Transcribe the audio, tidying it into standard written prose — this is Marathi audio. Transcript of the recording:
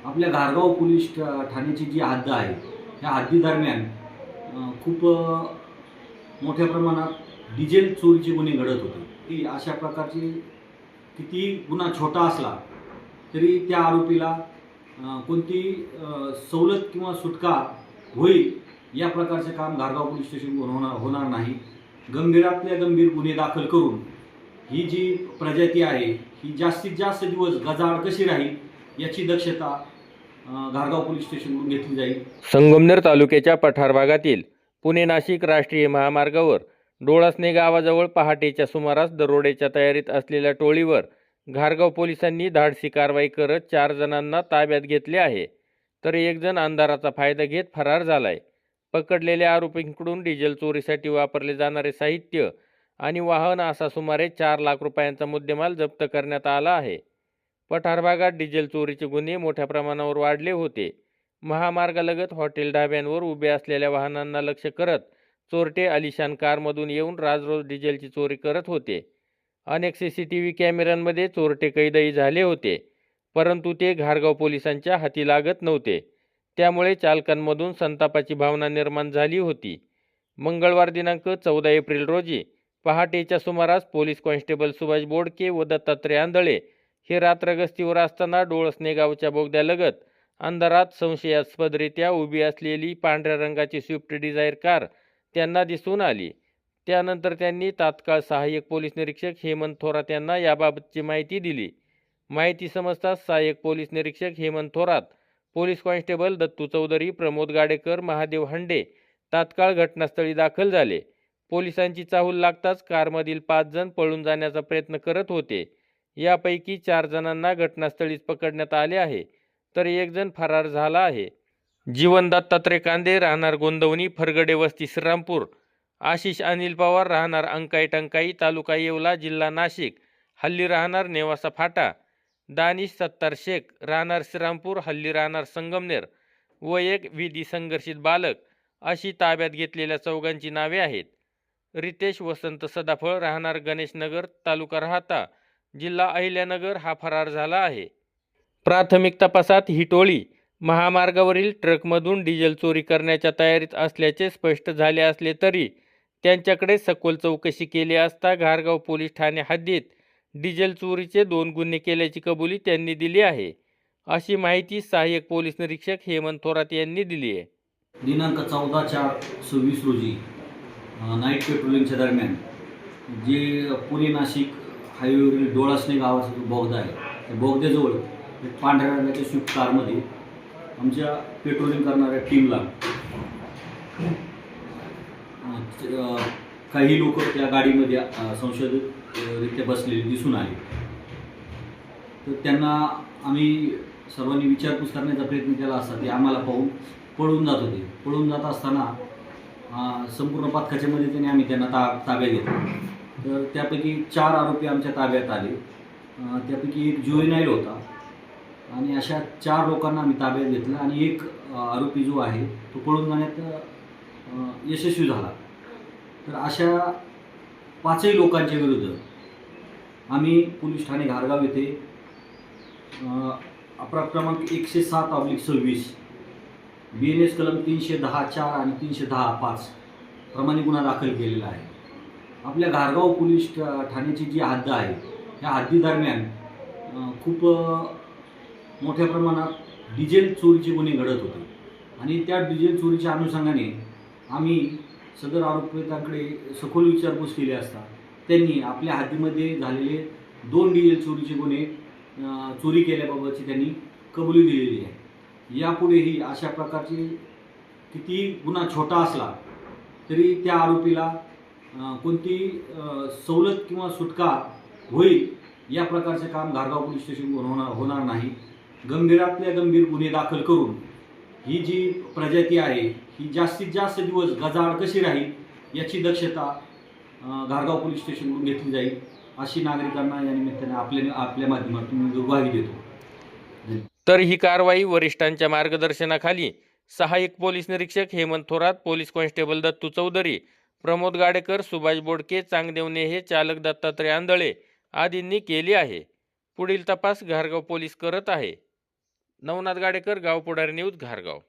आपल्या घारगाव पोलीस ठाण्याची जी हद्द आहे, ह्या हद्दीदरम्यान खूप मोठ्या प्रमाणात डिझेल चोरीचे गुन्हे घडत होते. की अशा प्रकारचे कितीही गुन्हा छोटा असला तरी त्या आरोपीला कोणती सवलत किंवा सुटका होईल या प्रकारचे काम घारगाव पोलीस स्टेशनवर होणार नाही. गंभीरातल्या गंभीर गुन्हे दाखल करून ही जी प्रजाती आहे ही जास्तीत जास्त दिवस गजाआड कशी राहील याची दक्षता घारगाव पोलीस स्टेशनकडून घेतली जाईल. संगमनेर तालुक्याच्या पठार भागातील पुणे नाशिक राष्ट्रीय महामार्गावर डोळसणे गावाजवळ पहाटेच्या सुमारास दरोड्याच्या तयारीत असलेल्या टोळीवर घारगाव पोलिसांनी धाडसी कारवाई करत 4 जणांना ताब्यात घेतले आहे, तर एक जण अंधाराचा फायदा घेत फरार झालाय. पकडलेल्या आरोपींकडून डिझेल चोरीसाठी वापरले जाणारे साहित्य आणि वाहन असा सुमारे 4 लाख रुपयांचा मुद्देमाल जप्त करण्यात आला आहे. पठार भागात डिझेल चोरीचे गुन्हे मोठ्या प्रमाणावर वाढले होते. महामार्गालगत हॉटेल ढाब्यांवर उभे असलेल्या वाहनांना लक्ष्य करत चोरटे आलिशान कारमधून येऊन राजरोज डिझेलची चोरी करत होते. अनेक CCTV कॅमेऱ्यांमध्ये चोरटे कैदही झाले होते, परंतु ते घारगाव पोलिसांच्या हाती लागत नव्हते. त्यामुळे चालकांमधून संतापाची भावना निर्माण झाली होती. मंगळवार दिनांक 14 एप्रिल रोजी पहाटेच्या सुमारास पोलीस कॉन्स्टेबल सुभाष बोडके व दत्तात्रय आंधळे हे रात्र गस्तीवर असताना डोळसणे गावच्या बोगद्यालगत अंधारात संशयास्पदरित्या उभी असलेली पांढऱ्या रंगाची स्विफ्ट डिझायर कार त्यांना दिसून आली. त्यानंतर त्यांनी तात्काळ सहाय्यक पोलीस निरीक्षक हेमंत थोरात यांना याबाबतची माहिती दिली. माहिती समजताच सहाय्यक पोलीस निरीक्षक हेमंत थोरात, पोलीस कॉन्स्टेबल दत्तू चौधरी, प्रमोद गाडेकर, महादेव हंडे तात्काळ घटनास्थळी दाखल झाले. पोलिसांची चाहूल लागताच कारमधील 5 जण पळून जाण्याचा प्रयत्न करत होते. यापैकी 4 जणांना घटनास्थळीच पकडण्यात आले आहे, तर एक जण फरार झाला आहे. जीवन दत्तात्रय कांदे राहणार गोंदवणी फरगडे वस्ती श्रीरामपूर, आशिष अनिल पवार राहणार अंकाई टंकाई तालुका येवला जिल्हा नाशिक हल्ली राहणार नेवासा फाटा, दानिश सत्तार शेख राहणार श्रीरामपूर हल्ली राहणार संगमनेर व एक विधी संघर्षित बालक अशी ताब्यात घेतलेल्या चौघांची नावे आहेत. रितेश वसंत सदाफळ राहणार गणेशनगर तालुका राहाता जिल्हा अहिल्यानगर हा फरार झाला आहे. प्राथमिक तपासात ही टोळी महामार्गावरील ट्रकमधून डिझेल चोरी करण्याच्या तयारीत असल्याचे स्पष्ट झाले असले तरी त्यांच्याकडे सखोल चौकशी केली असता घारगाव पोलीस ठाणे हद्दीत डिझेल चोरीचे 2 गुन्हे केल्याची कबुली त्यांनी दिली आहे, अशी माहिती सहाय्यक पोलीस निरीक्षक हेमंत थोरात यांनी दिली आहे. दिनांक 14/4/26 रोजी नाईट पेट्रोलिंगच्या दरम्यान जे पुणे नाशिक हायवेवरील डोळसणे गावाचा जो बोगदा आहे त्या बोगद्याजवळ एक पांढऱ्या रंगाच्या स्विफ्ट कारमध्ये आमच्या पेट्रोलिंग करणाऱ्या टीमला काही लोक त्या गाडीमध्ये संशयितरित्या बसलेले दिसून आले. तर त्यांना आम्ही सर्वांनी विचारपूस करण्याचा प्रयत्न केला असता ते आम्हाला पाहून पळून जात होते. पळून जात असताना संपूर्ण पथकाच्या मदतीने आम्ही त्यांना ताब्यात घेतलं. तर त्यापैकी 4 आरोपी आमच्या ताब्यात आले. त्यापैकी एक जुवेनाईल होता आणि अशा 4 लोकांना आम्ही ताब्यात घेतलं आणि एक आरोपी जो आहे तो पळून जाण्यात यशस्वी झाला. तर अशा 5ही लोकांच्या विरुद्ध आम्ही पोलीस ठाणे घारगाव येथे अपराध क्रमांक 107/26 BNS कलम 310(4) आणि 310(5) प्रमाणे गुन्हा दाखल केलेला आहे. आपल्या घारगाव पोलीस ठाण्याची जी हद्द आहे ह्या हद्दीदरम्यान खूप मोठ्या प्रमाणात डिझेल चोरीचे गुन्हे घडत होते आणि त्या डिझेल चोरीच्या अनुषंगाने आम्ही सदर आरोपितांकडे सखोल विचारपूस केली असता त्यांनी आपल्या हद्दीमध्ये झालेले 2 डिझेल चोरीचे गुन्हे चोरी केल्याबाबतची त्यांनी कबुली दिलेली आहे. यापुढेही अशा प्रकारचे किती गुन्हा छोटा असला तरी त्या आरोपीला कोणती सवलत किंवा सुटका होईल या प्रकारचे काम घारगाव पोलीस स्टेशनवर होणार नाही. गंभीरातल्या गंभीर गुन्हे दाखल करून ही जी प्रजाती आहे ही जास्तीत जास्त दिवस गजाआड कशी राहील याची दक्षता घारगाव पोलीस स्टेशनकडून घेतली जाईल, अशी नागरिकांना या निमित्ताने आपल्या माध्यमातून ग्वाही देतो. तर ही कारवाई वरिष्ठांच्या मार्गदर्शनाखाली सहाय्यक पोलीस निरीक्षक हेमंत थोरात, पोलीस कॉन्स्टेबल दत्तू चौधरी, प्रमोद गाडेकर, सुभाष बोडके, चांगदेवने हे चालक दत्तात्रय आंधळे आदींनी केली आहे. पुढील तपास घारगाव पोलीस करत आहे. नवनाथ गाडेकर, गाव पुढारी न्यूज, घारगाव.